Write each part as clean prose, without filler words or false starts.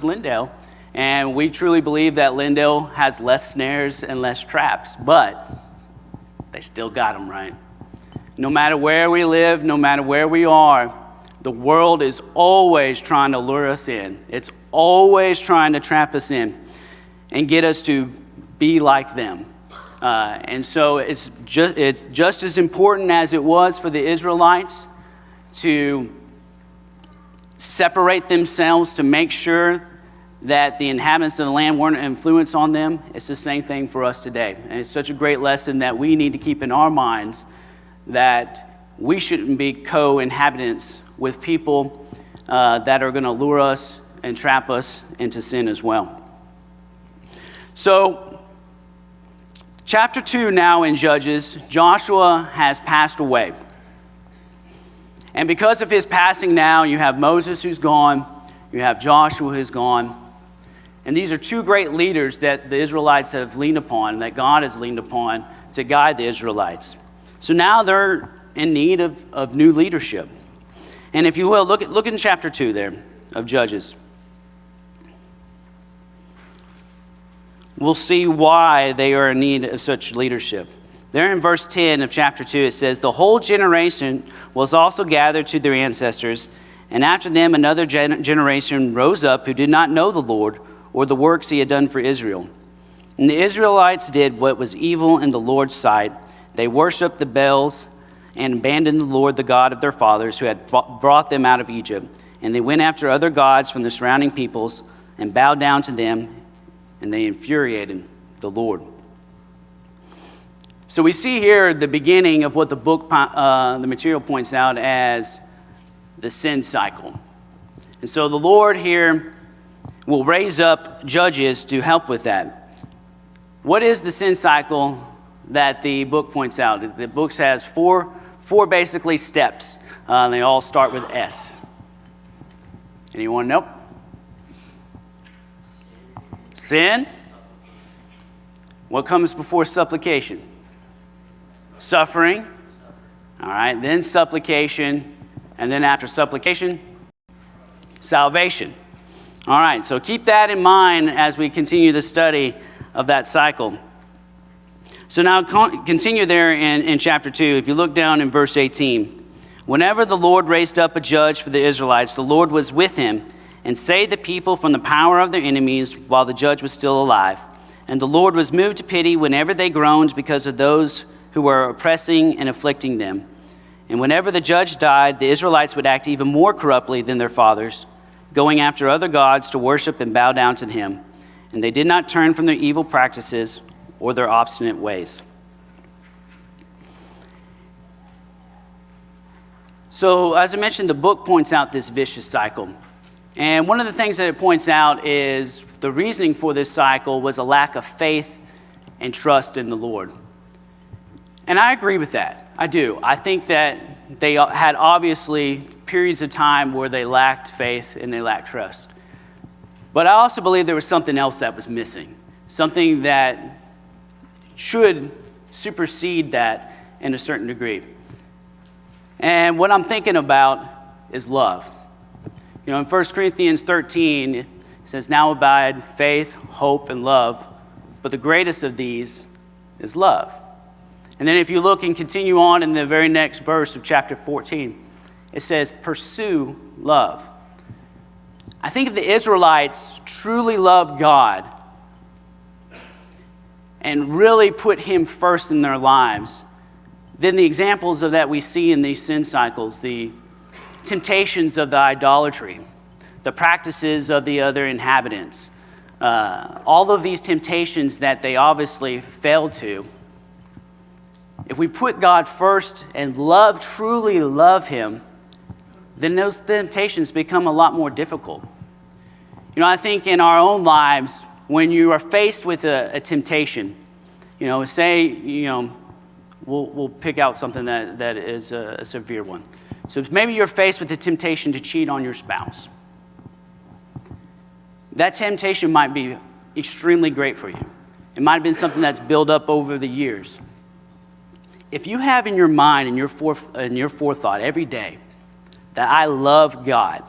Lindale, and we truly believe that Lindale has less snares and less traps, but they still got them, right? No matter where we live, no matter where we are, the world is always trying to lure us in. It's always trying to trap us in and get us to be like them. And so it's just as important as it was for the Israelites to separate themselves to make sure that the inhabitants of the land weren't an influence on them. It's the same thing for us today. And it's such a great lesson that we need to keep in our minds, that we shouldn't be co-inhabitants with people that are going to lure us and trap us into sin as well. So, chapter 2 now in Judges, Joshua has passed away. And because of his passing now, you have Moses who's gone, you have Joshua who's gone. And these are two great leaders that the Israelites have leaned upon, that God has leaned upon to guide the Israelites. So now they're in need of new leadership. And if you will, look in chapter 2 there of Judges. We'll see why they are in need of such leadership. There in verse 10 of chapter 2, it says, "The whole generation was also gathered to their ancestors, and after them another generation rose up who did not know the Lord or the works he had done for Israel. And the Israelites did what was evil in the Lord's sight. They worshipped the Baals and abandoned the Lord, the God of their fathers, who had brought them out of Egypt. And they went after other gods from the surrounding peoples and bowed down to them, and they infuriated the Lord." So we see here the beginning of what the book, the material points out as the sin cycle. And so the Lord here will raise up judges to help with that. What is the sin cycle that the book points out? The book has four basically steps. They all start with S. Anyone know? Sin. What comes before supplication? Suffering. All right, then supplication, and then after supplication, salvation. All right, so keep that in mind as we continue the study of that cycle. So now continue there in chapter 2. If you look down in verse 18. "Whenever the Lord raised up a judge for the Israelites, the Lord was with him and saved the people from the power of their enemies while the judge was still alive. And the Lord was moved to pity whenever they groaned because of those who were oppressing and afflicting them. And whenever the judge died, the Israelites would act even more corruptly than their fathers, going after other gods to worship and bow down to him. And they did not turn from their evil practices or their obstinate ways." So, as I mentioned, the book points out this vicious cycle. And one of the things that it points out is the reasoning for this cycle was a lack of faith and trust in the Lord. And I agree with that. I do. I think that they had obviously periods of time where they lacked faith and they lacked trust. But I also believe there was something else that was missing, something that should supersede that in a certain degree. And what I'm thinking about is love. You know, in 1 Corinthians 13, it says, "Now abide faith, hope, and love, but the greatest of these is love." And then if you look and continue on in the very next verse of chapter 14, it says, "Pursue love." I think if the Israelites truly loved God and really put him first in their lives, then the examples of that we see in these sin cycles, the temptations of the idolatry, the practices of the other inhabitants, all of these temptations that they obviously failed to, if we put God first and truly love him, then those temptations become a lot more difficult. You know, I think in our own lives, when you are faced with a temptation, you know, say, you know, we'll pick out something that is a severe one. So maybe you're faced with the temptation to cheat on your spouse. That temptation might be extremely great for you. It might have been something that's built up over the years. If you have in your mind and your forethought every day that I love God,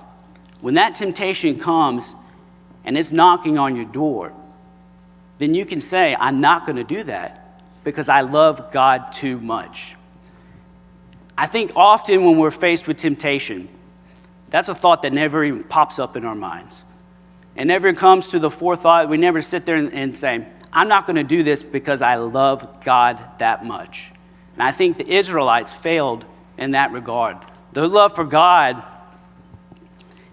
when that temptation comes, and it's knocking on your door, then you can say, I'm not going to do that because I love God too much. I think often when we're faced with temptation, that's a thought that never even pops up in our minds. It never comes to the forethought. We never sit there and say, I'm not going to do this because I love God that much. And I think the Israelites failed in that regard. Their love for God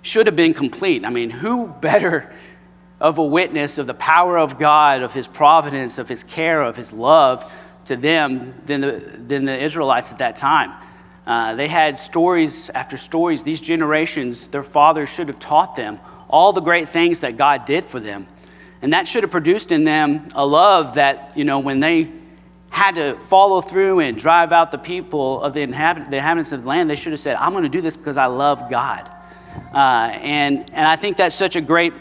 should have been complete. I mean, who better of a witness of the power of God, of his providence, of his care, of his love to them than the Israelites at that time? They had stories after stories. These generations, their fathers should have taught them all the great things that God did for them. And that should have produced in them a love that, when they had to follow through and drive out the people of the inhabitants of the land, they should have said, I'm going to do this because I love God. And I think that's such a great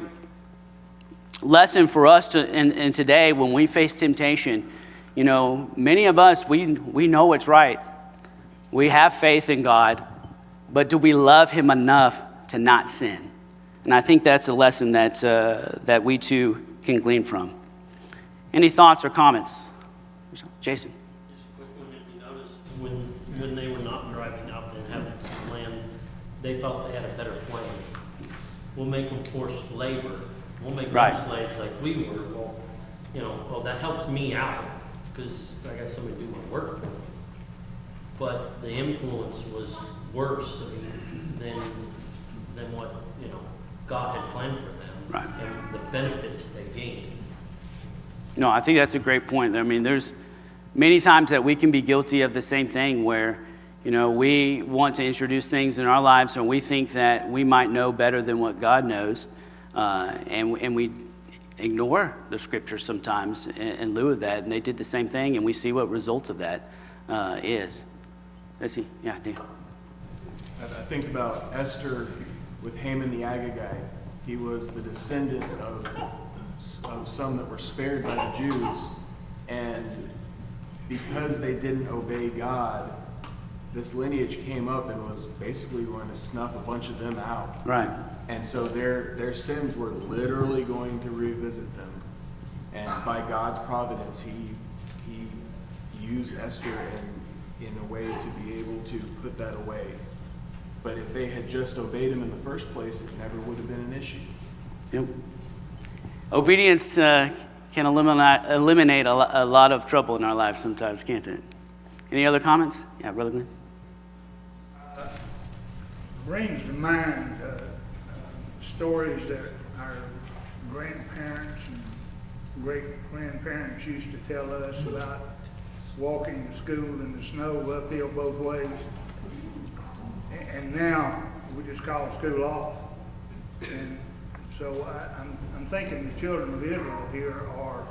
lesson for us in today when we face temptation. Many of us, we know what's right. We have faith in God, but do we love him enough to not sin? And I think that's a lesson that we too can glean from. Any thoughts or comments? Jason? Just a quick one. If you notice, when they were not driving out the inhabitants of the land, they thought they had a better plan. We'll make them forced labor. We'll make them slaves like we were. Well, that helps me out because I got somebody to do my work for me. But the influence was worse than what God had planned for them, and the benefits they gained. No, I think that's a great point. I mean, there's many times that we can be guilty of the same thing where, we want to introduce things in our lives and we think that we might know better than what God knows, and we ignore the scriptures sometimes in lieu of that, and they did the same thing, and we see what results of that is. Let's see. Yeah, Dan. I think about Esther with Haman the Agagite. He was the descendant of some that were spared by the Jews, and because they didn't obey God, this lineage came up and was basically going to snuff a bunch of them out. Right. And so their sins were literally going to revisit them. And by God's providence, he used Esther in a way to be able to put that away. But if they had just obeyed him in the first place, it never would have been an issue. Yep. Obedience can eliminate a lot of trouble in our lives sometimes, can't it? Any other comments? Yeah, Brother Glenn. Brings to mind stories that our grandparents and great-grandparents used to tell us about walking to school in the snow uphill both ways. And now we just call school off. And so I'm thinking the children of Israel here are,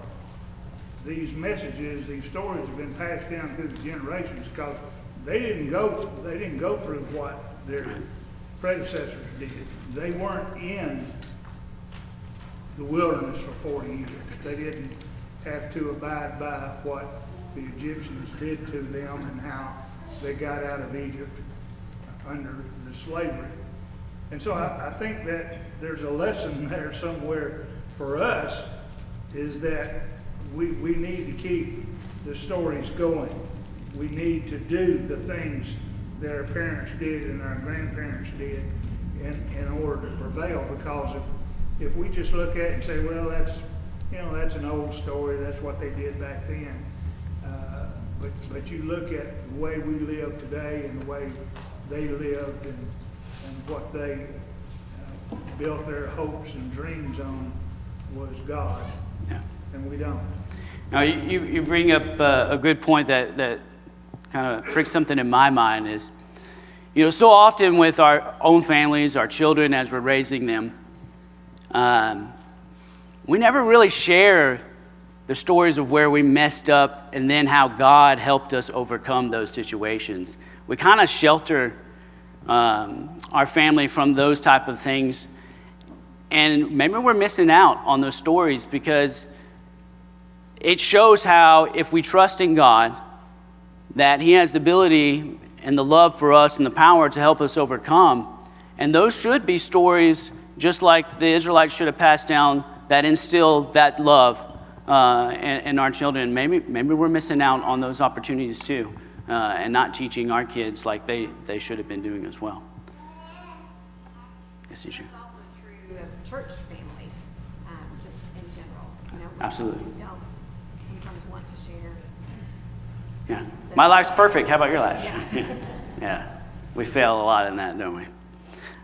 these messages, these stories have been passed down through the generations because they didn't go through what their predecessors did. They weren't in the wilderness for 40 years. They didn't have to abide by what the Egyptians did to them and how they got out of Egypt under the slavery. And so I think that there's a lesson there somewhere for us, is that we need to keep the stories going. We need to do the things that our parents did and our grandparents did in order to prevail, because if we just look at it and say, well, that's an old story, that's what they did back then. But you look at the way we live today and the way they lived and what they built their hopes and dreams on was God. Yeah. And we don't. Now, you bring up a good point that kind of pricks something in my mind is, so often with our own families, our children, as we're raising them, we never really share the stories of where we messed up and then how God helped us overcome those situations. We kind of shelter our family from those type of things. And maybe we're missing out on those stories because it shows how if we trust in God, that he has the ability and the love for us and the power to help us overcome. And those should be stories just like the Israelites should have passed down that instilled that love in our children. Maybe we're missing out on those opportunities too, and not teaching our kids like they should have been doing as well. Yes, teacher. It's also true of church family, just in general. You know, Absolutely. We don't sometimes want to share. Yeah. My life's perfect. How about your life? Yeah. Yeah. We fail a lot in that, don't we?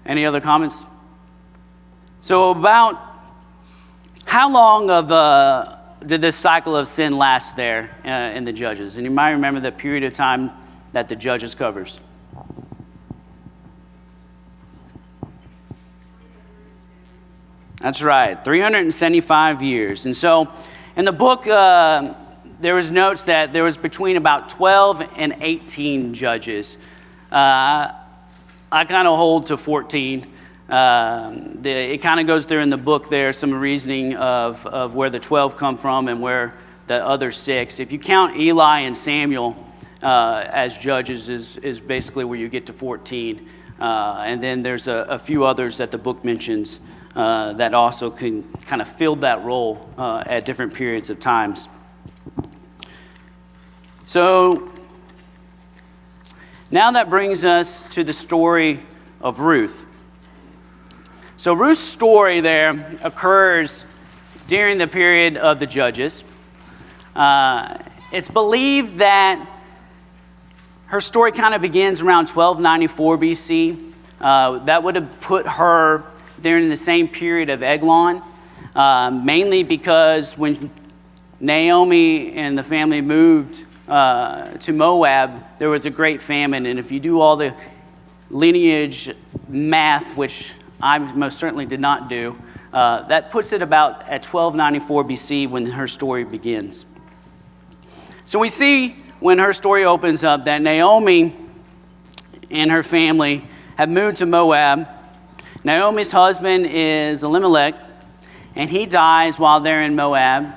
Any other comments? So about how long did this cycle of sin last there in the Judges? And you might remember the period of time that the Judges covers. That's right, 375 years. And so in the book, there was notes that there was between about 12 and 18 judges. I kind of hold to 14. It kind of goes through in the book there, some reasoning of where the 12 come from and where the other 6. If you count Eli and Samuel as judges is basically where you get to 14. And then there's a few others that the book mentions that also can kind of fill that role at different periods of times. So now that brings us to the story of Ruth. So Ruth's story there occurs during the period of the Judges. It's believed that her story kind of begins around 1294 BC. That would have put her during the same period of Eglon, mainly because when Naomi and the family moved to Moab, there was a great famine. And if you do all the lineage math, which I most certainly did not do, that puts it about at 1294 BC when her story begins. So we see when her story opens up that Naomi and her family have moved to Moab. Naomi's husband is Elimelech, and he dies while they're in Moab.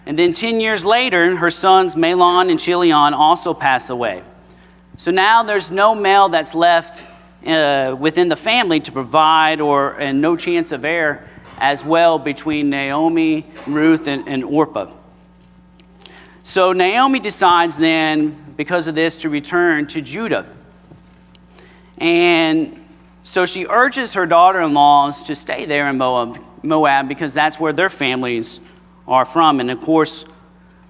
And then 10 years later, her sons Mahlon and Chilion also pass away. So now there's no male that's left within the family to provide, and no chance of heir as well between Naomi, Ruth, and Orpah. So Naomi decides then, because of this, to return to Judah. And so she urges her daughter-in-laws to stay there in Moab because that's where their families are from. And of course,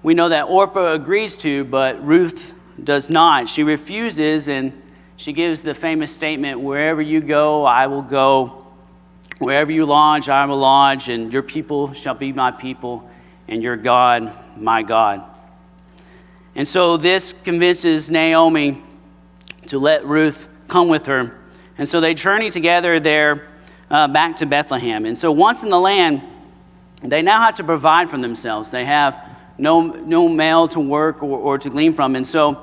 we know that Orpah agrees to, but Ruth does not. She refuses, and she gives the famous statement, "Wherever you go, I will go. Wherever you lodge, I will lodge, and your people shall be my people, and your God, my God." And so this convinces Naomi to let Ruth come with her. And so they journey together there back to Bethlehem. And so once in the land, they now have to provide for themselves. They have no male to work or to glean from. And so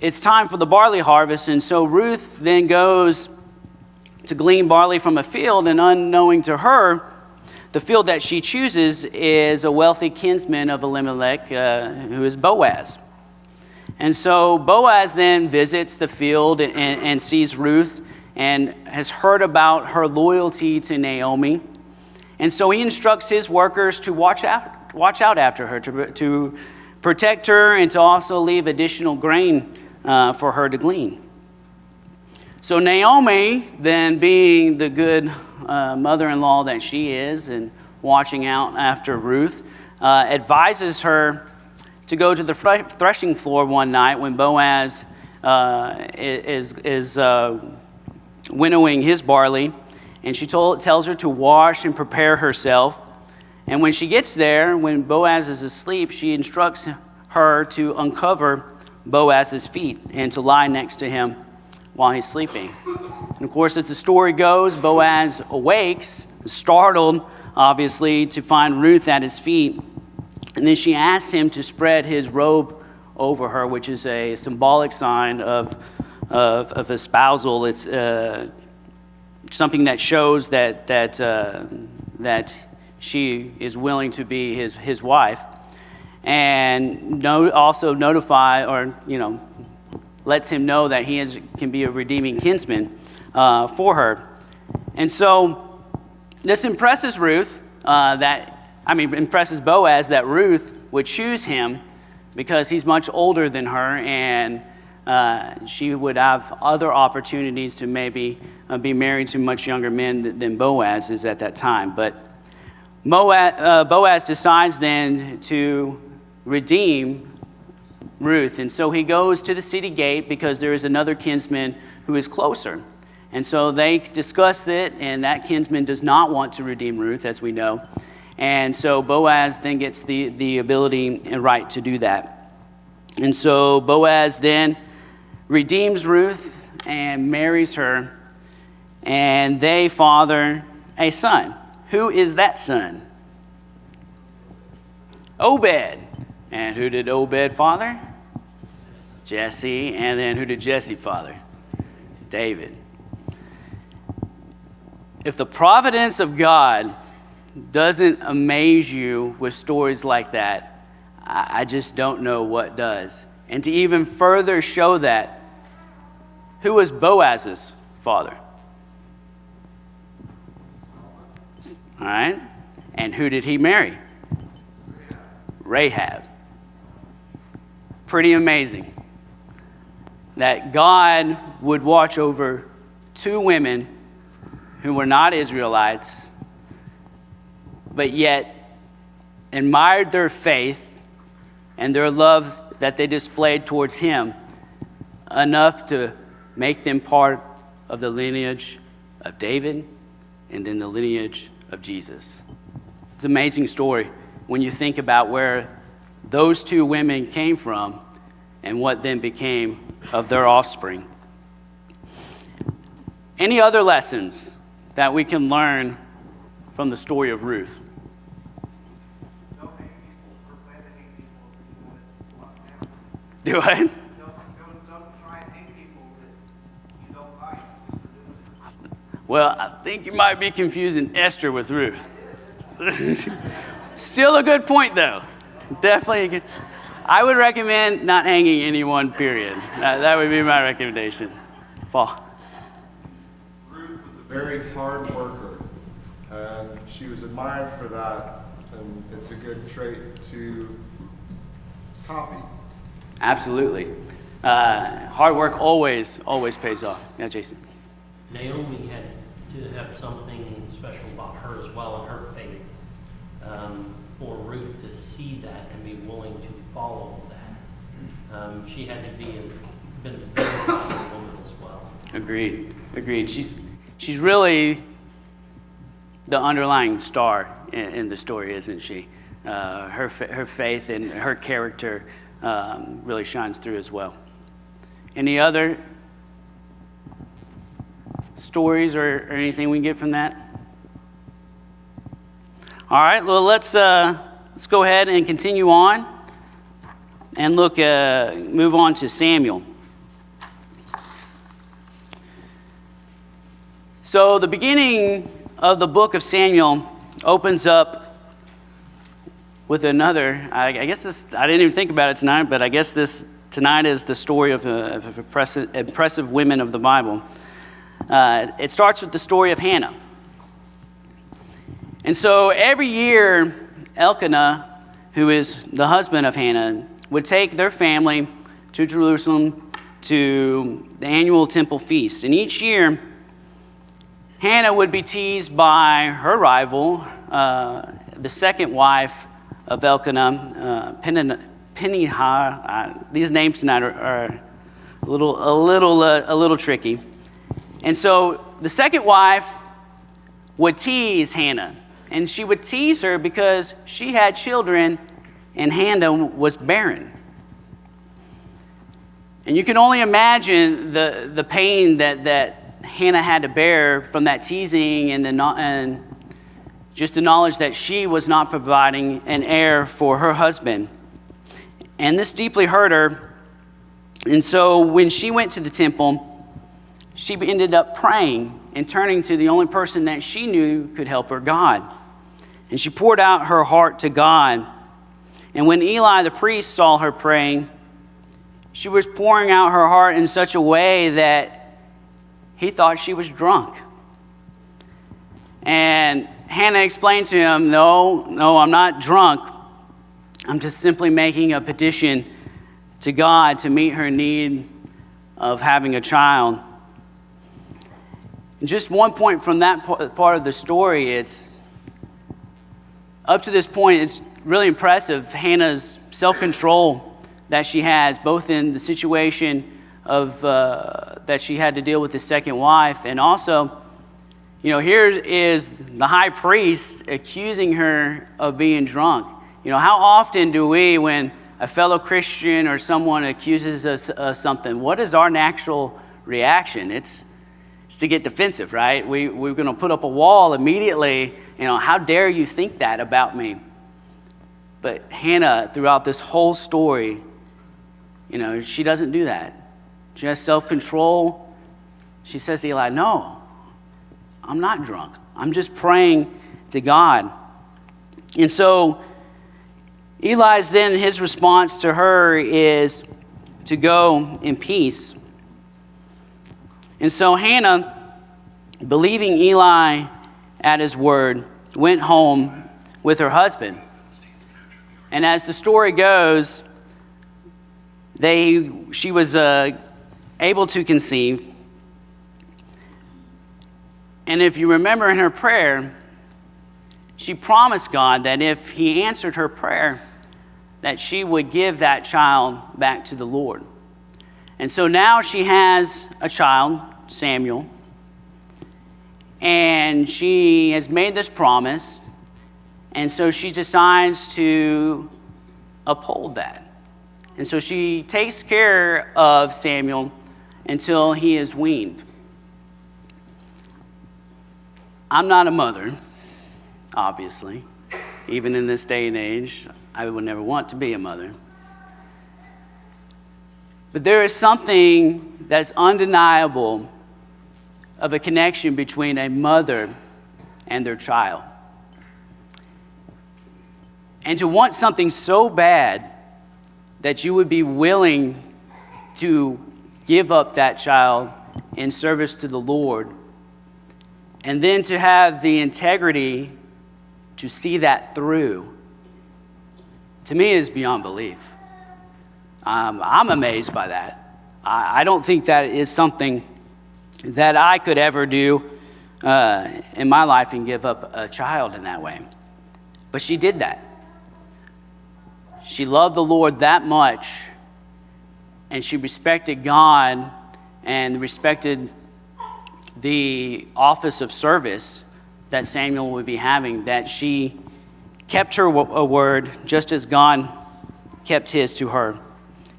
it's time for the barley harvest. And so Ruth then goes to glean barley from a field, and unknowing to her, the field that she chooses is a wealthy kinsman of Elimelech, who is Boaz. And so Boaz then visits the field and sees Ruth and has heard about her loyalty to Naomi. And so he instructs his workers to watch out after her, to protect her, and to also leave additional grain for her to glean. So Naomi, then being the good mother-in-law that she is and watching out after Ruth, advises her to go to the threshing floor one night when Boaz is winnowing his barley, and she tells her to wash and prepare herself. And when she gets there, when Boaz is asleep, she instructs her to uncover Boaz's feet and to lie next to him while he's sleeping. And of course, as the story goes, Boaz awakes, startled, obviously, to find Ruth at his feet. And then she asks him to spread his robe over her, which is a symbolic sign of espousal. It's something that shows that she is willing to be his wife, and also notify lets him know that he can be a redeeming kinsman for her. And so This impresses impresses Boaz that Ruth would choose him because he's much older than her, and she would have other opportunities to maybe be married to much younger men than Boaz is at that time. But Boaz decides then to redeem Ruth, and so he goes to the city gate because there is another kinsman who is closer. And so they discuss it, and that kinsman does not want to redeem Ruth, as we know. And so Boaz then gets the ability and right to do that. And so Boaz then redeems Ruth and marries her, and they father a son. Who is that son? Obed. And who did Obed father? Jesse. And then who did Jesse father? David. If the providence of God doesn't amaze you with stories like that, I just don't know what does. And to even further show that, who was Boaz's father? All right. And who did he marry? Rahab. Pretty amazing that God would watch over two women who were not Israelites, but yet admired their faith and their love that they displayed towards him enough to make them part of the lineage of David and then the lineage of Jesus. It's an amazing story when you think about where those two women came from and what then became of their offspring. Any other lessons that we can learn from the story of Ruth? Don't hate people or plan to hate people if you want to walk down. Do I? Don't try and hate people that you don't like just for doing it. Well, I think you might be confusing Esther with Ruth. Still a good point, though. Definitely a good. I would recommend not hanging anyone, period. That would be my recommendation. Paul. Ruth was a very hard worker, and she was admired for that, and it's a good trait to copy. Absolutely. Hard work always pays off. Yeah, Jason. Naomi had to have something special about her as well in her faith, for Ruth to see that and be willing to follow that. She had to been a very godly woman as well. Agreed. She's really the underlying star in the story, isn't she? Her faith and her character really shines through as well. Any other stories or anything we can get from that? All right. Well, let's go ahead and continue on and move on to Samuel. So the beginning of the book of Samuel opens up with another. I guess I didn't even think about it tonight, but I guess tonight is the story of impressive women of the Bible. It starts with the story of Hannah. And so every year, Elkanah, who is the husband of Hannah, would take their family to Jerusalem to the annual temple feast. And each year, Hannah would be teased by her rival, the second wife of Elkanah, Peninnah. These names tonight are a little tricky. And so the second wife would tease Hannah. And she would tease her because she had children and Hannah was barren. And you can only imagine the pain that Hannah had to bear from that teasing and just the knowledge that she was not providing an heir for her husband. And this deeply hurt her. And so when she went to the temple, she ended up praying and turning to the only person that she knew could help her, God. And she poured out her heart to God. And when Eli the priest saw her praying, she was pouring out her heart in such a way that he thought she was drunk. And Hannah explained to him, no, I'm not drunk. I'm just simply making a petition to God to meet her need of having a child. And just one point from that part of the story, it's up to this point, it's really impressive, Hannah's self-control that she has, both in the situation of that she had to deal with the second wife, and also, here is the high priest accusing her of being drunk. How often do we, when a fellow Christian or someone accuses us of something, what is our natural reaction? It's to get defensive, right? We're going to put up a wall immediately. How dare you think that about me? But Hannah, throughout this whole story, she doesn't do that. She has self-control. She says to Eli, no, I'm not drunk. I'm just praying to God. And so Eli's then, his response to her is to go in peace. And so Hannah, believing Eli at his word, went home with her husband. And as the story goes, she was able to conceive. And if you remember in her prayer, she promised God that if he answered her prayer, that she would give that child back to the Lord. And so now she has a child, Samuel, and she has made this promise, and so she decides to uphold that. And so she takes care of Samuel until he is weaned. I'm not a mother, obviously. Even in this day and age, I would never want to be a mother. But there is something that's undeniable of a connection between a mother and their child. And to want something so bad that you would be willing to give up that child in service to the Lord, and then to have the integrity to see that through, to me is beyond belief. I'm amazed by that. I don't think that is something that I could ever do in my life and give up a child in that way. But she did that. She loved the Lord that much, and she respected God and respected the office of service that Samuel would be having, that she kept her word just as God kept his to her.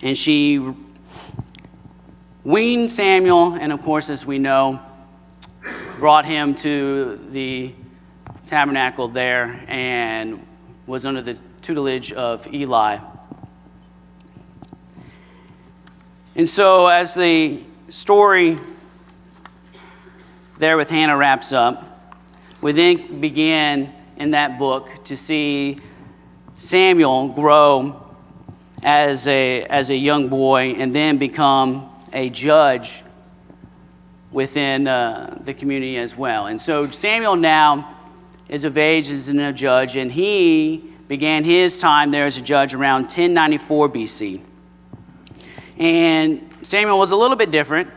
And she weaned Samuel, and of course, as we know, brought him to the tabernacle there and was under the tutelage of Eli. And so as the story there with Hannah wraps up, we then begin in that book to see Samuel grow as a young boy and then become a judge within the community as well. And so Samuel now is of age as a judge, and he began his time there as a judge around 1094 BC. And Samuel was a little bit different.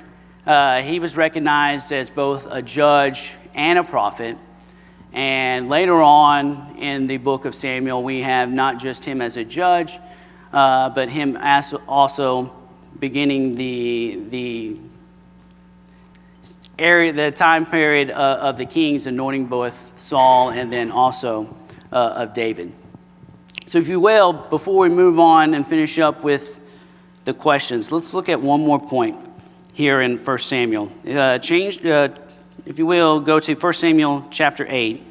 He was recognized as both a judge and a prophet. And later on in the book of Samuel, we have not just him as a judge, but him as also beginning the time period of the kings, anointing both Saul and then also of David. So if you will, before we move on and finish up with the questions, let's look at one more point here in 1 Samuel. If you will, go to 1 Samuel chapter 8.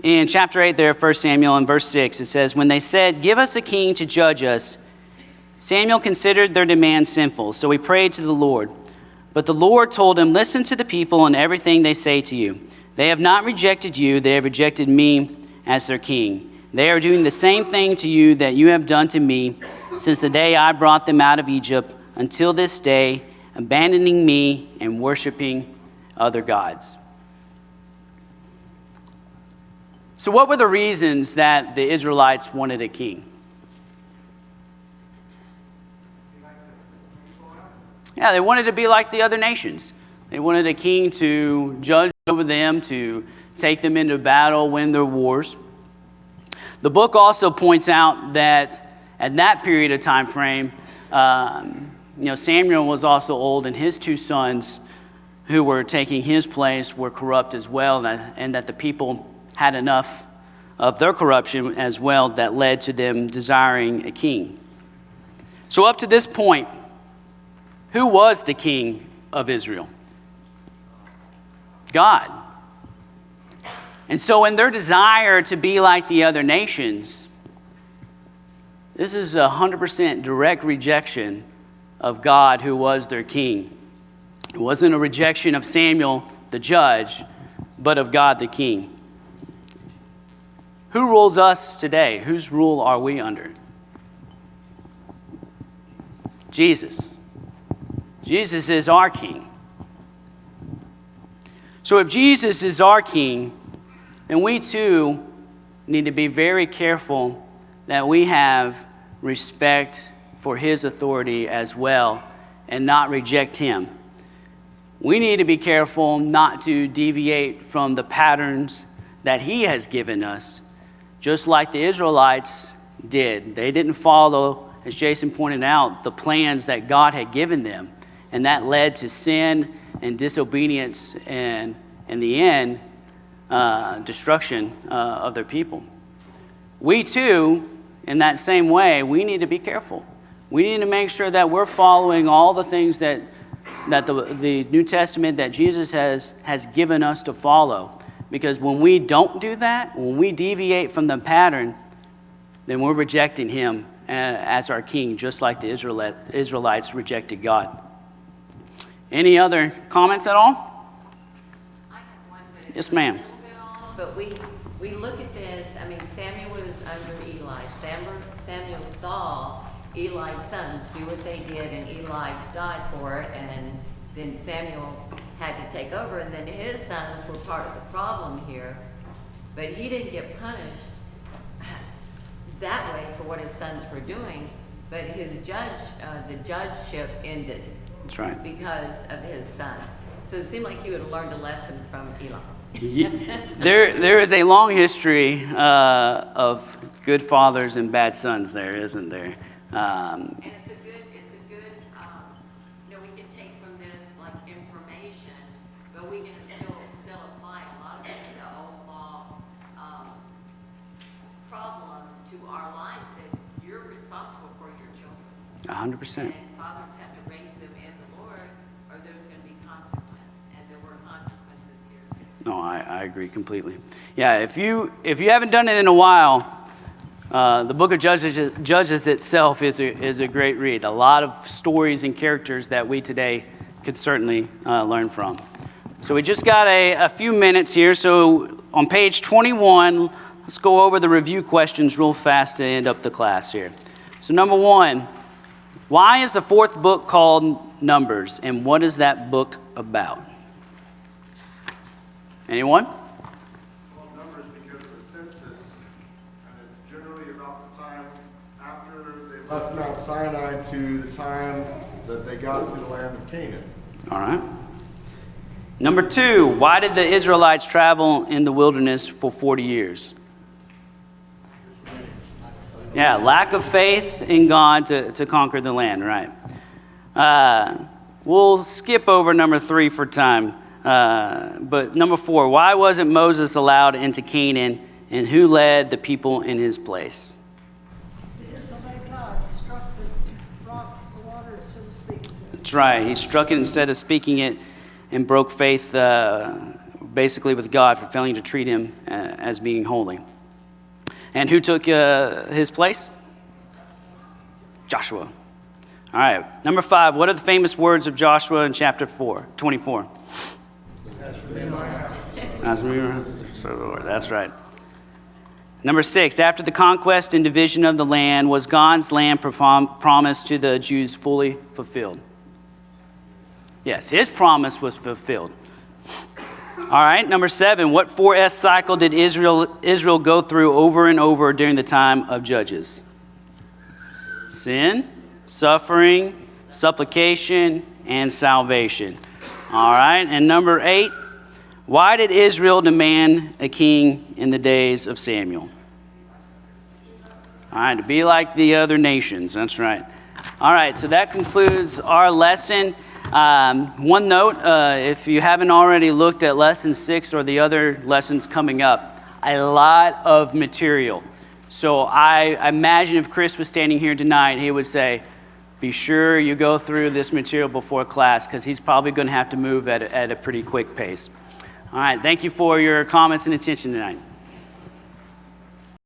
In chapter 8 there, 1 Samuel, in verse 6, it says, "When they said, 'Give us a king to judge us,' Samuel considered their demand sinful, so he prayed to the Lord. But the Lord told him, 'Listen to the people and everything they say to you. They have not rejected you, they have rejected me as their king. They are doing the same thing to you that you have done to me since the day I brought them out of Egypt until this day, abandoning me and worshiping other gods. So what were the reasons that the Israelites wanted a king? Yeah, they wanted to be like the other nations. They wanted a king to judge over them, to take them into battle, win their wars. The book also points out that at that period of time frame, Samuel was also old, and his two sons who were taking his place were corrupt as well, and that the people had enough of their corruption as well that led to them desiring a king. So up to this point, who was the king of Israel? God. And so in their desire to be like the other nations, this is 100% direct rejection of God, who was their king. It wasn't a rejection of Samuel the judge, but of God the king. Who rules us today? Whose rule are we under? Jesus. Jesus is our king. So if Jesus is our king, then we too need to be very careful that we have respect for his authority as well and not reject him. We need to be careful not to deviate from the patterns that he has given us, just like the Israelites did. They didn't follow, as Jason pointed out, the plans that God had given them. And that led to sin and disobedience and, in the end, destruction of their people. We too, in that same way, we need to be careful. We need to make sure that we're following all the things that the New Testament that Jesus has given us to follow. Because when we don't do that, when we deviate from the pattern, then we're rejecting him as our king, just like the Israelites rejected God. Any other comments at all? I have one, but it's Yes, ma'am. a little bit off. But we look at this, I mean, Samuel was under Eli. Samuel saw Eli's sons do what they did, and Eli died for it, and then Samuel had to take over, and then his sons were part of the problem here. But he didn't get punished that way for what his sons were doing, but his the judgeship ended. That's right. Because of his sons. So it seemed like he would have learned a lesson from Eli. There is a long history of good fathers and bad sons there, isn't there? And it's a good, we can take from this like information, but we can still apply a lot of the old law problems to our lives, that you're responsible for your children. 100%. And fathers have to raise them in the Lord, or there's going to be consequence, and there were consequences here too. No, I agree completely. Yeah, if you haven't done it in a while, the book of Judges itself is a great read. A lot of stories and characters that we today could certainly learn from. So we just got a few minutes here. So on page 21, let's go over the review questions real fast to end up the class here. So number one, why is the fourth book called Numbers, and what is that book about? Anyone? Well, Numbers because of the census, and it's generally about the time after they left Mount Sinai to the time that they got to the land of Canaan. All right. Number two, why did the Israelites travel in the wilderness for 40 years? Yeah, lack of faith in God to conquer the land, right. We'll skip over number three for time. But number four, why wasn't Moses allowed into Canaan, and who led the people in his place? Somebody God struck the rock, the water, so to speak. That's right. He struck it instead of speaking it and broke faith basically with God for failing to treat him as being holy. And who took his place? Joshua. All right. Number five, what are the famous words of Joshua in chapter 24? That's right. Number 6, after the conquest and division of the land, was God's land promised to the Jews fully fulfilled? Yes, his promise was fulfilled. All right, number 7, what 4S cycle did Israel go through over and over during the time of Judges? Sin, suffering, supplication, and salvation. All right, and number 8, why did Israel demand a king in the days of Samuel? All right, to be like the other nations, that's right. All right, so that concludes our lesson. One note, if you haven't already looked at lesson 6 or the other lessons coming up, a lot of material. So I imagine if Chris was standing here tonight, he would say, be sure you go through this material before class, because he's probably going to have to move at a pretty quick pace. All right, thank you for your comments and attention tonight.